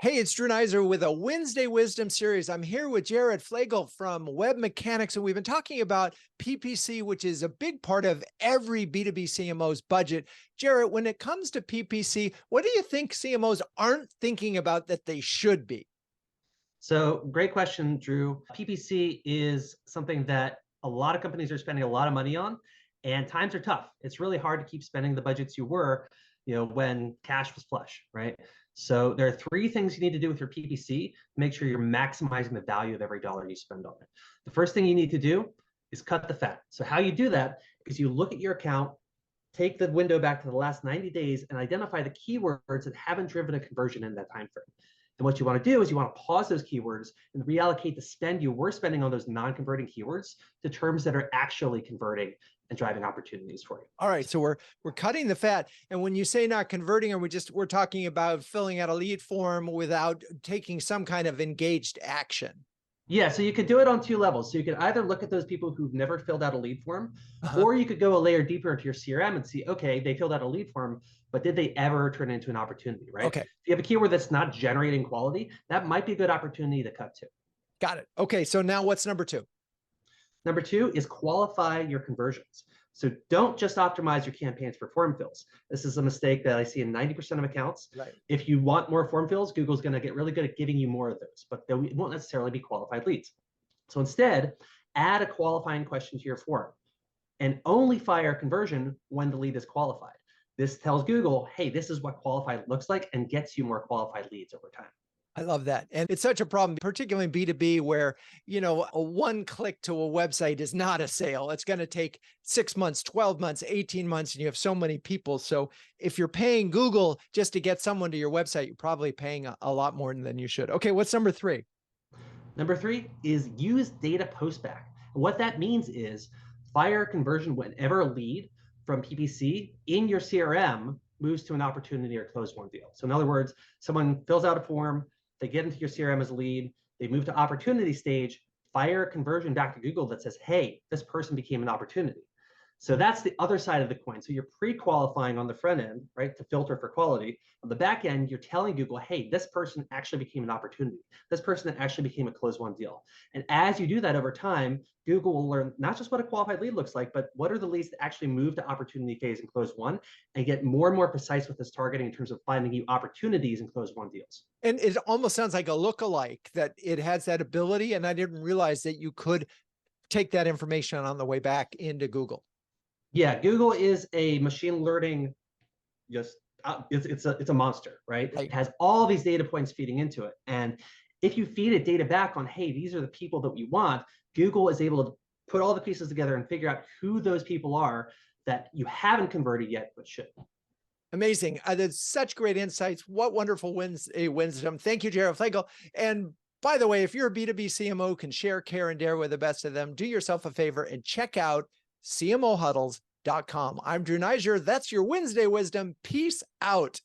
Hey, it's Drew Neiser with a Wednesday Wisdom series. I'm here with Jarrett Fleagle from WebMechanix, and we've been talking about PPC, which is a big part of every B2B CMO's budget. Jarrett, when it comes to PPC, what do you think CMOs aren't thinking about that they should be? So great question, Drew. PPC is something that a lot of companies are spending a lot of money on, and times are tough. It's really hard to keep spending the budgets you were, when cash was flush, right? So there are three things you need to do with your PPC to make sure you're maximizing the value of every dollar you spend on it. The first thing you need to do is cut the fat. So how you do that is you look at your account, take the window back to the last 90 days and identify the keywords that haven't driven a conversion in that time frame. And what you want to do is you want to pause those keywords and reallocate the spend you were spending on those non-converting keywords to terms that are actually converting and driving opportunities for you. All right, so we're cutting the fat. And when you say not converting, we're talking about filling out a lead form without taking some kind of engaged action? Yeah, so you could do it on two levels. So you could either look at those people who've never filled out a lead form, or you could go a layer deeper into your CRM and see, okay, they filled out a lead form, but did they ever turn it into an opportunity, right? Okay. If you have a keyword that's not generating quality, that might be a good opportunity to cut to. Got it. Okay, so now what's number two? Number two is qualify your conversions. So don't just optimize your campaigns for form fills. This is a mistake that I see in 90% of accounts. Right. If you want more form fills, Google's going to get really good at giving you more of those, but they won't necessarily be qualified leads. So instead, add a qualifying question to your form and only fire a conversion when the lead is qualified. This tells Google, hey, this is what qualified looks like and gets you more qualified leads over time. I love that. And it's such a problem, particularly in B2B, where, a one click to a website is not a sale. It's going to take 6 months, 12 months, 18 months, and you have so many people. So if you're paying Google just to get someone to your website, you're probably paying a lot more than you should. Okay, what's number three? Number three is use data postback. And what that means is fire conversion whenever a lead from PPC in your CRM moves to an opportunity or close one deal. So in other words, someone fills out a form, they get into your CRM as a lead, they move to opportunity stage, fire a conversion back to Google that says, hey, this person became an opportunity. So that's the other side of the coin. So you're pre-qualifying on the front end, right, to filter for quality. On the back end, you're telling Google, hey, this person actually became an opportunity. This person that actually became a close one deal. And as you do that over time, Google will learn not just what a qualified lead looks like, but what are the leads that actually move to opportunity phase and close one, and get more and more precise with this targeting in terms of finding you opportunities and close one deals. And it almost sounds like a lookalike, that it has that ability. And I didn't realize that you could take that information on the way back into Google. Yeah, Google is a machine learning, it's a monster, right? It has all these data points feeding into it. And if you feed it data back on, hey, these are the people that we want, Google is able to put all the pieces together and figure out who those people are that you haven't converted yet, but should. Amazing. That's such great insights. What wonderful wisdom. Thank you, Jarrett Fleagle. And by the way, if you're a B2B CMO, can share, care, and dare with the best of them, do yourself a favor and check out CMOHuddles.com. I'm Drew Neiser. That's your Wednesday Wisdom. Peace out.